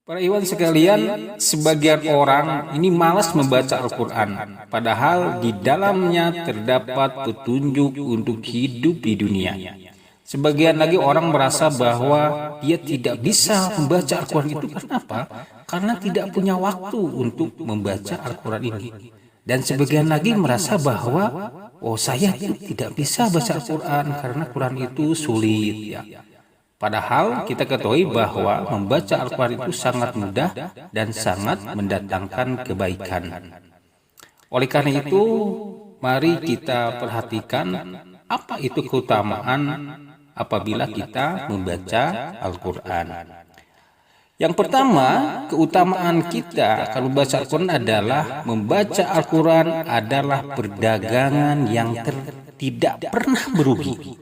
Para ikhwan sekalian, sebagian orang ini malas membaca Al-Quran, padahal di dalamnya terdapat petunjuk untuk hidup di dunia. Sebagian lagi orang merasa bahwa dia tidak bisa membaca Al-Quran itu kenapa? Karena tidak punya waktu untuk membaca Al-Quran ini. Dan sebagian lagi merasa bahwa, saya tidak bisa baca Al-Quran karena Quran itu sulit ya. Padahal kita ketahui bahwa membaca Al-Quran itu sangat mudah dan sangat mendatangkan kebaikan. Oleh karena itu, mari kita perhatikan apa itu keutamaan apabila kita membaca Al-Quran. Yang pertama, keutamaan kita kalau membaca Al-Quran adalah membaca Al-Quran adalah perdagangan yang tidak pernah merugi.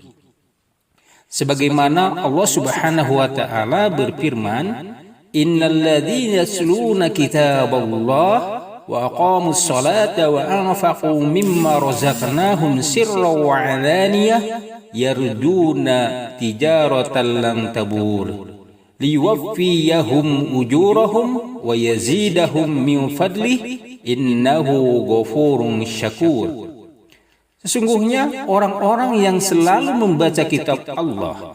Sebagaimana Allah Subhanahu wa taala berfirman, "Innal ladzina yasluna kitaballah wa aqamus salata wa anfaqu mimma razaqnahum sirran wa 'alaniyah yarduna tijaratan lan tabur liwaffiyahum ujurahum wa yazidahum min fadlihi innahu ghafurun syakur." Sesungguhnya orang-orang yang selalu membaca kitab Allah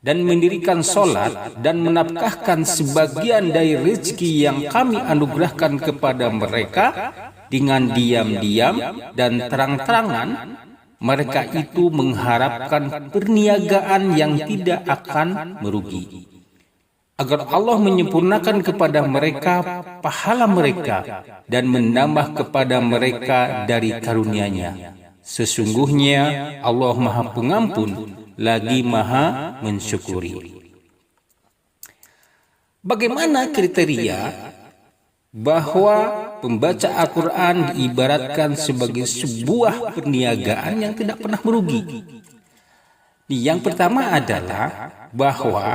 dan mendirikan sholat dan menafkahkan sebagian dari rezeki yang kami anugerahkan kepada mereka dengan diam-diam dan terang-terangan, mereka itu mengharapkan perniagaan yang tidak akan merugi, agar Allah menyempurnakan kepada mereka pahala mereka dan menambah kepada mereka dari karunia-Nya. Sesungguhnya Allah Maha Pengampun lagi Maha Mensyukuri. Bagaimana kriteria bahwa pembaca Al-Quran diibaratkan sebagai sebuah perniagaan yang tidak pernah merugi? Yang pertama adalah bahwa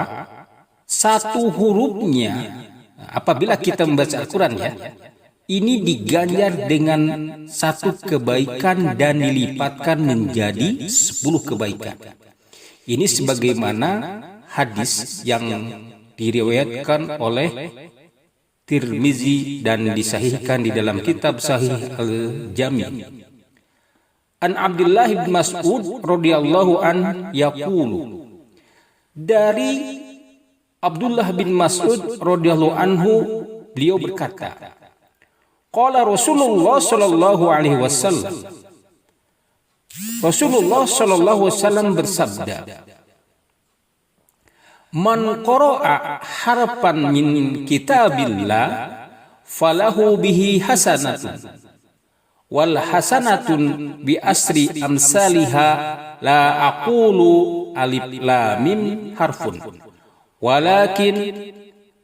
satu hurufnya, apabila kita membaca Al-Quran ya, ini diganjar dengan satu kebaikan dan dilipatkan menjadi 10 kebaikan. Ini sebagaimana hadis yang diriwayatkan oleh Tirmizi dan disahihkan di dalam kitab Sahih Al-Jami. An Abdullah bin Mas'ud radhiyallahu an yaqulu. Dari Abdullah bin Mas'ud radhiyallahu anhu, beliau berkata, qala Rasulullah sallallahu alaihi wasallam, Rasulullah sallallahu alaihi wasallam bersabda, man qara'a harfan min kitabillah falahu bihi hasanatun wal hasanatun bi asri amsalha la aqulu alif lam mim harfun walakin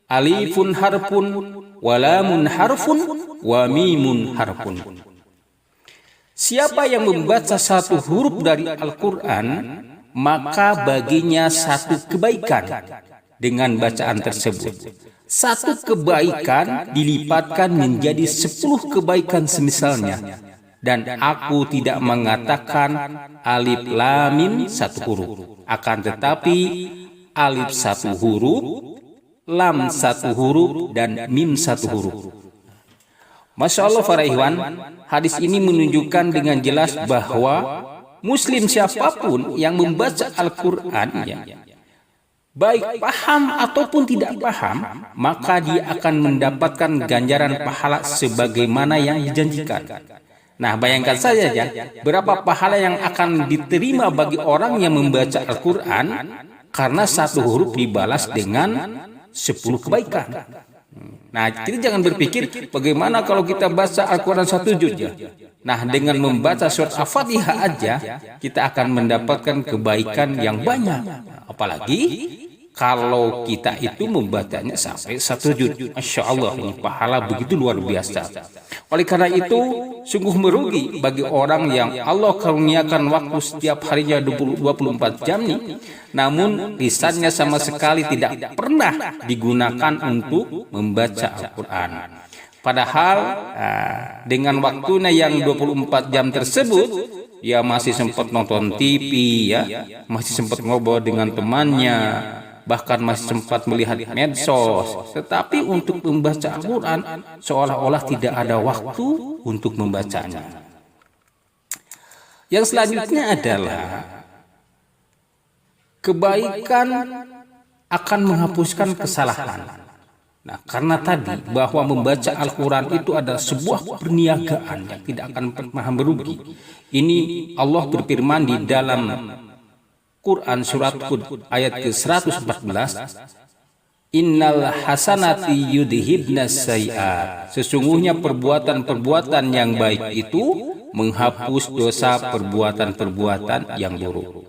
alifun harfun walamun harfun wa mimun harfun. Siapa yang membaca satu huruf dari Al-Quran, maka baginya satu kebaikan dengan bacaan tersebut. Satu kebaikan dilipatkan menjadi 10 kebaikan semisalnya. Dan aku tidak mengatakan alif lam mim satu huruf, akan tetapi alif satu huruf, lam satu huruf, dan mim satu huruf. Masya Allah para ikhwan, hadis ini menunjukkan dengan jelas bahwa muslim siapapun yang membaca Al-Quran ya, baik paham ataupun tidak paham, maka dia akan mendapatkan ganjaran pahala sebagaimana yang dijanjikan. Nah, bayangkan saja ya, berapa pahala yang akan diterima bagi orang yang membaca Al-Quran karena satu huruf dibalas dengan 10 kebaikan. Nah, kita jangan berpikir bagaimana kalau kita baca Al-Quran satu juz ya. Nah, dengan membaca surat Al-Fatihah aja, kita akan mendapatkan kebaikan yang banyak. Apalagi kalau kita itu membacanya sampai satu juz. Masya Allah, ini pahala begitu luar biasa. Oleh karena itu, sungguh merugi bagi orang yang Allah karuniakan waktu setiap harinya 24 jam nih, namun lisannya sama sekali tidak pernah digunakan untuk membaca Al-Quran. Padahal dengan waktunya yang 24 jam tersebut, dia masih sempat nonton TV ya, masih sempat ngobrol dengan temannya, bahkan masih sempat melihat medsos. Tetapi untuk membaca Al-Quran seolah-olah tidak ada waktu untuk membacanya. Yang selanjutnya adalah kebaikan akan menghapuskan kesalahan. Nah, karena tadi bahwa membaca Al-Quran itu adalah sebuah perniagaan yang tidak akan pernah merugi. Ini Allah berfirman di dalam Quran surat Hud ayat ke-114, Innal hasanati yudhibnas sayiat. Sesungguhnya perbuatan-perbuatan yang baik itu menghapus dosa perbuatan-perbuatan yang buruk.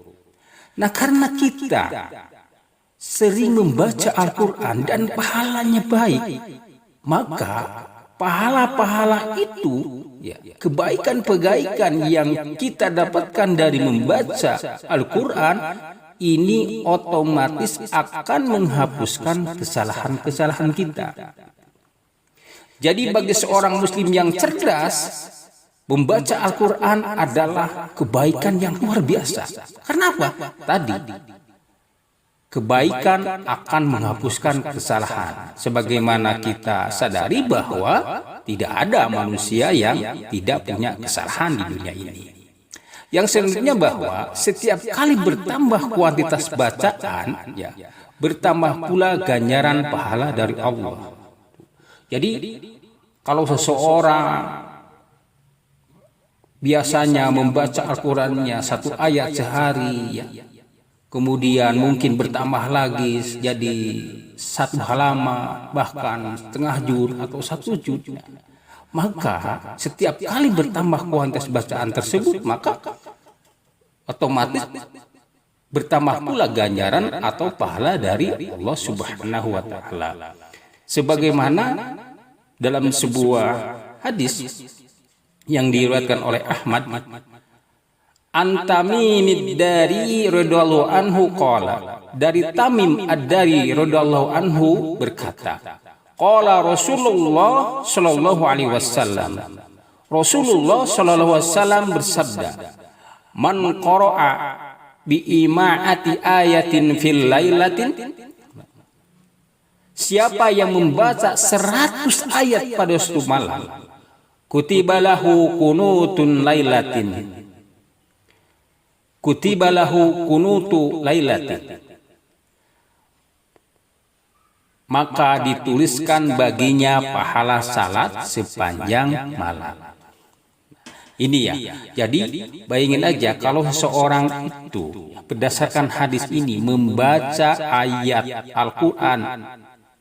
Nah, karena kita sering membaca Al-Quran dan pahalanya baik, maka pahala-pahala itu, kebaikan-kebaikan yang kita dapatkan dari membaca Al-Quran ini otomatis akan menghapuskan kesalahan-kesalahan kita. Jadi bagi seorang muslim yang cerdas, membaca Al-Quran adalah kebaikan yang luar biasa. Kenapa? Tadi kebaikan akan menghapuskan kesalahan. Sebagaimana kita sadari bahwa tidak ada manusia yang tidak punya kesalahan di dunia ini. Yang selanjutnya bahwa setiap kali bertambah kuantitas bacaan, bertambah pula ganjaran pahala dari Allah. Jadi kalau seseorang biasanya membaca Al-Qurannya 1 ayat sehari, kemudian mungkin bertambah lagi jadi 1 halaman, bahkan setengah juz atau 1 juz, maka setiap kali bertambah kuantitas bacaan tersebut, maka otomatis bertambah pula ganjaran atau pahala dari Allah Subhanahu wa Ta'ala. Sebagaimana dalam sebuah hadis yang diriwayatkan oleh Ahmad, An-Tamim ad-Dari radhiyallahu anhu qala, dari Tamim ad-Dari radhiyallahu anhu berkata, qala Rasulullah sallallahu alaihi wasallam, Rasulullah sallallahu alaihi wasallam bersabda, man qara'a bi ima'ati ayatin fil lailatin, siapa yang membaca 100 ayat pada suatu malam, kutibalahu kunutun lailatin, kutibalahu kunutu lailatin, maka dituliskan baginya pahala salat sepanjang malam. Ini ya, jadi bayangin aja kalau seseorang itu berdasarkan hadis ini membaca ayat Al-Quran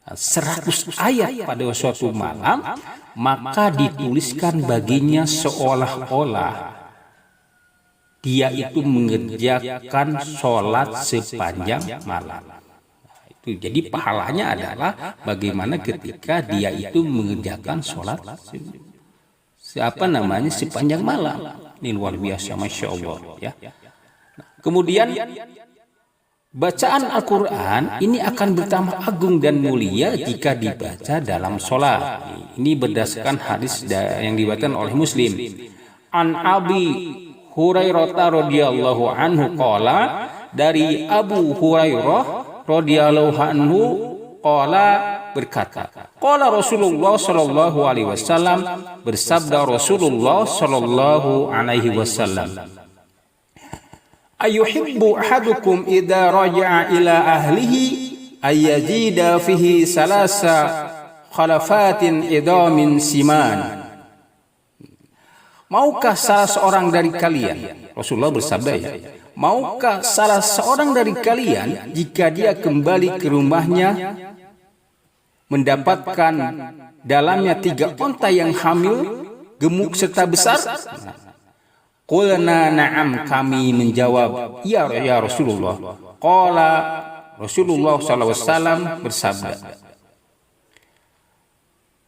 100 ayat pada suatu malam, maka dituliskan baginya seolah-olah dia itu mengerjakan sholat sepanjang malam. Itu jadi pahalanya adalah bagaimana ketika dia itu mengerjakan sholat sepanjang malam. Ini luar biasa, masya Allah ya. Kemudian bacaan Al-Quran ini akan bertambah agung dan mulia jika dibaca dalam sholat. Ini berdasarkan hadis yang diriwayatkan oleh Muslim. An Abi Hurairah radhiyallahu anhu qala, dari Abu Hurairah radhiyallahu anhu qala berkata, qala Rasulullah sallallahu alaihi wasallam, bersabda Rasulullah sallallahu alaihi wasallam, ayuhibbu ahadukum idza raja'a ila ahlihi ayyazida fihi salasa khalafatin idamin siman. Maukah salah seorang dari kalian, Rasulullah bersabda ya, maukah salah seorang dari kalian jika dia kembali ke rumahnya mendapatkan dalamnya 3 unta yang hamil, gemuk serta besar? Qulna na'am, kami menjawab, ya Rasulullah. Qala Rasulullah SAW bersabda,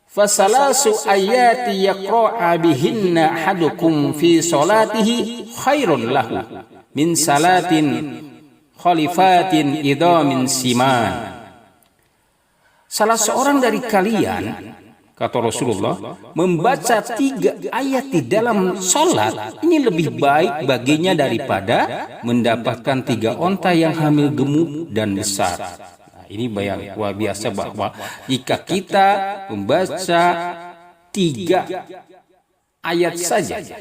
fasalasu ayati yaqra'a bihinna ahadukum fi salatihi khairun lahu min salatin khalifatin idamin siman. Salah seorang dari kalian, kata Rasulullah, membaca 3 ayat di dalam sholat, ini lebih baik baginya daripada mendapatkan 3 unta yang hamil gemuk dan besar. Ini bayang luar biasa bahwa jika kita membaca 3 ayat saja, 3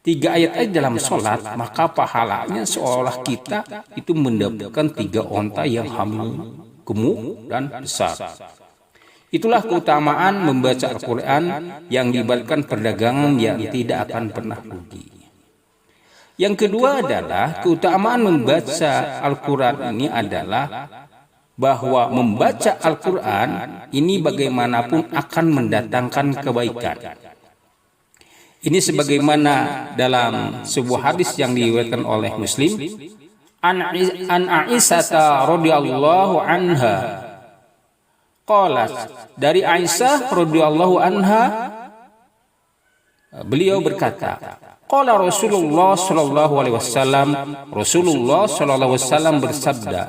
ayat aja dalam sholat, maka pahalanya seolah kita itu mendapatkan 3 onta yang hamil, gemuk, dan besar. Itulah keutamaan membaca Al-Quran yang diibaratkan perdagangan yang tidak akan pernah rugi. Yang kedua adalah keutamaan membaca Al-Quran ini adalah bahwa membaca Al-Quran ini bagaimanapun akan mendatangkan kebaikan. Ini sebagaimana dalam sebuah hadis yang diriwayatkan oleh Muslim, an Aisyah radhiyallahu anha qalat, dari Aisyah radhiyallahu anha beliau berkata, qala Rasulullah sallallahu alaihi wasallam, Rasulullah sallallahu alaihi wasallam bersabda,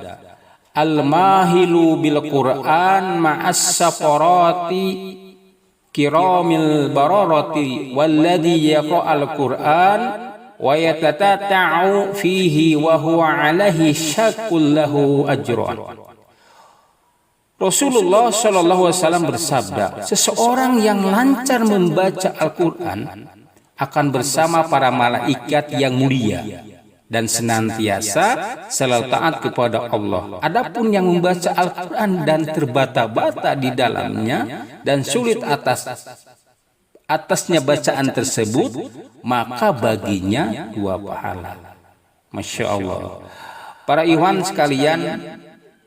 al-mahilu bil Qur'an ma'as safarati kiramil bararati walladhi yaqra'ul Qur'an wa yatatata'u fihi wa huwa alaihi syaqqul lahu ajran. Rasulullah Shallallahu Alaihi Wasallam bersabda, seseorang yang lancar membaca Al-Quran akan bersama para malaikat yang mulia dan senantiasa selalu taat kepada Allah. Adapun yang membaca Al-Quran dan terbata-bata di dalamnya dan sulit atasnya bacaan tersebut, maka baginya 2 pahala. Masya Allah. Para ikhwan sekalian,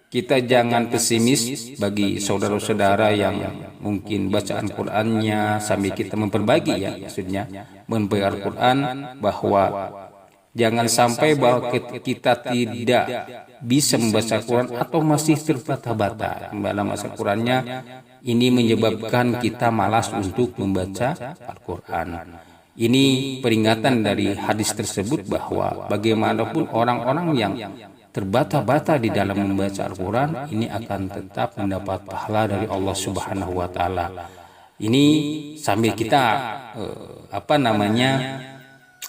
kita jangan pesimis bagi saudara-saudara yang mungkin bacaan Qur'annya sambil kita memperbaiki, ya, maksudnya memperbaiki Al-Quran, bahwa jangan sampai bahwa kita tidak bisa membaca Quran atau masih terbata-bata dalam membaca Qurannya. Ini menyebabkan kita malas untuk membaca Al-Quran. Ini peringatan dari hadis tersebut bahwa bagaimanapun orang-orang yang terbata-bata di dalam membaca Al-Quran ini akan tetap mendapat pahala dari Allah Subhanahu wa Ta'ala. Ini sambil kita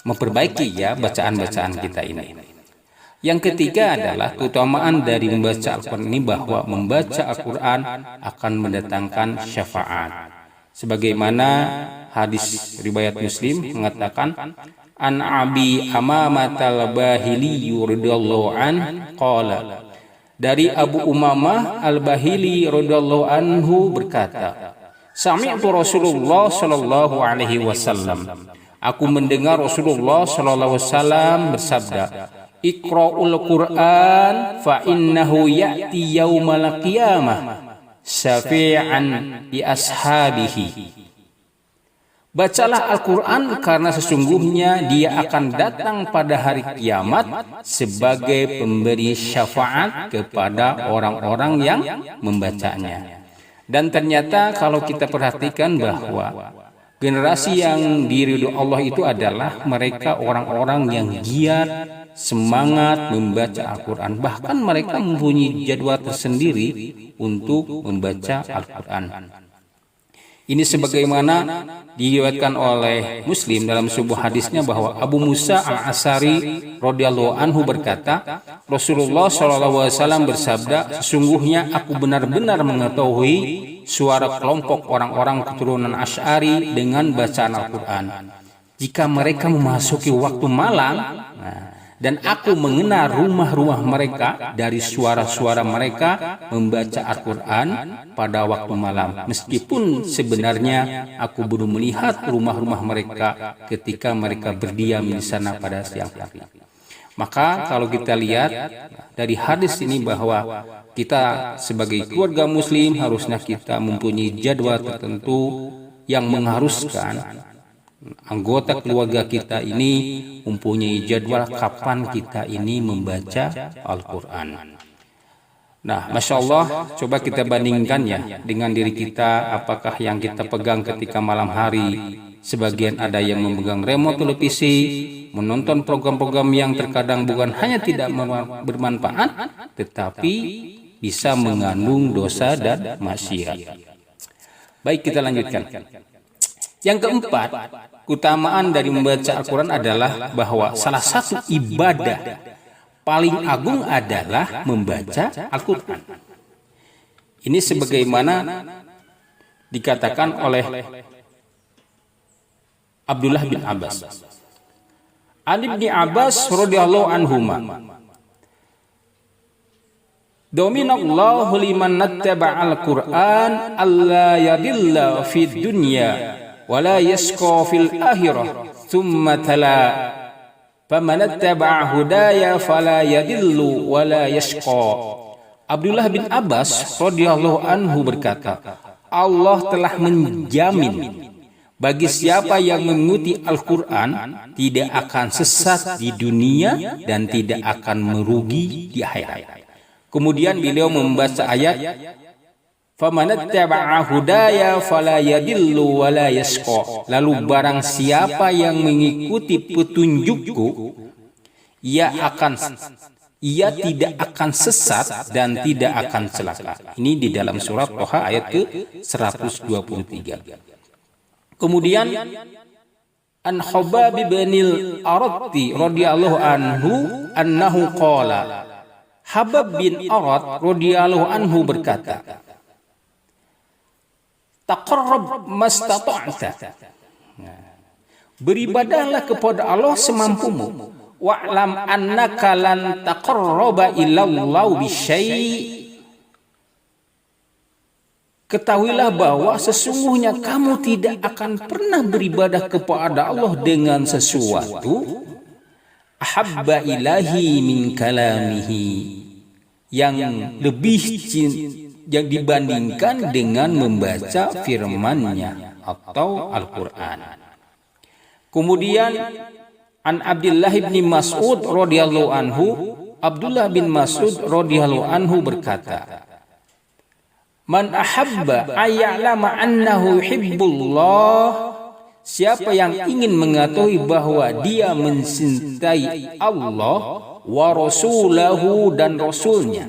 memperbaiki, ya, bacaan-bacaan kita ini. Yang ketiga adalah keutamaan dari membaca Al-Quran ini, bahwa membaca Al-Quran akan mendatangkan syafaat. Sebagaimana hadis riwayat Muslim mengatakan, an Abi Amamah al-Bahili radhiyallahu an qala, dari Abu Umamah al-Bahili radhiyallahu anhu berkata, sami'tu Rasulullah sallallahu alaihi wasallam, aku mendengar Rasulullah sallallahu alaihi wasallam bersabda, Iqra'ul Qur'an fa innahu ya'ti yaumal qiyamah syafi'an li ashabihi. Bacalah Al-Quran karena sesungguhnya dia akan datang pada hari kiamat sebagai pemberi syafaat kepada orang-orang yang membacanya. Dan ternyata kalau kita perhatikan bahwa generasi yang diridhoi Allah itu adalah mereka orang-orang yang giat, semangat membaca Al-Quran. Bahkan mereka mempunyai jadwal tersendiri untuk membaca Al-Quran. Ini sebagaimana diriwayatkan oleh Muslim dalam sebuah hadisnya bahwa Abu Musa al-Asy'ari radhiyallahu anhu berkata, Rasulullah SAW bersabda, sesungguhnya aku benar-benar mengetahui suara kelompok orang-orang keturunan Asy'ari dengan bacaan Al-Quran. Jika mereka memasuki waktu malam, dan aku mengenal rumah-rumah mereka dari suara-suara mereka membaca Al-Quran pada waktu malam. Meskipun sebenarnya aku belum melihat rumah-rumah mereka ketika mereka berdiam di sana pada siang hari. Maka kalau kita lihat dari hadis ini bahwa kita sebagai keluarga muslim harusnya kita mempunyai jadwal tertentu yang mengharuskan anggota keluarga kita ini mempunyai jadwal kapan kita ini membaca Al-Quran. Nah, Masya Allah, coba kita bandingkan ya dengan diri kita, apakah yang kita pegang ketika malam hari. Sebagian ada yang memegang remote televisi, menonton program-program yang terkadang bukan hanya tidak bermanfaat, tetapi bisa mengandung dosa dan maksiat. Baik, kita lanjutkan. Yang keempat, keutamaan dari membaca Al-Quran adalah bahwa salah satu ibadah paling agung adalah membaca Al-Quran. Ini sebagaimana dikatakan oleh Abdullah bin Abbas. An Ibni Abbas radhiyallahu anhuma, dominallahu liman nattaba'al Qur'an alla yadilla fid dunya wa la yasqa fil akhirah thumma tala faman nattaba'a hudaya fala yadillu wa la yasqa. Abdullah bin Abbas radhiyallahu anhu berkata, Allah telah menjamin bagi siapa yang mengikuti Al-Quran tidak akan sesat di dunia dan tidak akan merugi di akhirat. Kemudian beliau membaca ayat, "Faman ittaba'a hudaya fala yadillu wa la yasqa." Lalu barang siapa yang mengikuti petunjukku, ia tidak akan sesat dan tidak akan celaka. Ini di dalam surat Toha ayat ke-123. Kemudian An Hubab bin al-Aratti radhiyallahu anhu annahu qala, Habab bin Arat radhiyallahu anhu berkata, taqarrab mastata'ta. Beribadahlah kepada Allah semampumu. Wa'lam annaka lan taqarraba ilallahu bisyai'. Ketahuilah bahwa sesungguhnya kamu tidak akan pernah beribadah kepada Allah dengan sesuatu ahabba ilahi min kalamihi, yang lebih yang dibandingkan dengan membaca firman-Nya atau Al-Quran. Kemudian An Abdullah bin Mas'ud radhiyallahu anhu, Abdullah bin Mas'ud radhiyallahu anhu berkata, Man ahabba ayya'lama annahu yuhibbullah, siapa yang ingin mengetahui bahwa dia mencintai Allah wa rasulahu dan rasulnya,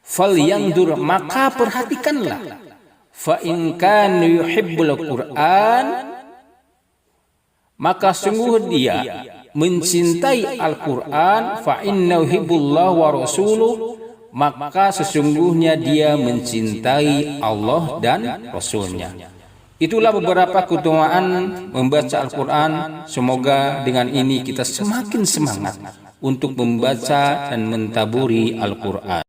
falyanzur, maka perhatikanlah, fa in kana yuhibbul Qur'an, maka sungguh dia mencintai Al-Quran, fa inna yuhibbullah wa rasuluh, maka sesungguhnya dia mencintai Allah dan Rasulnya. Itulah beberapa keutamaan membaca Al-Quran. Semoga dengan ini kita semakin semangat untuk membaca dan mentaburi Al-Quran.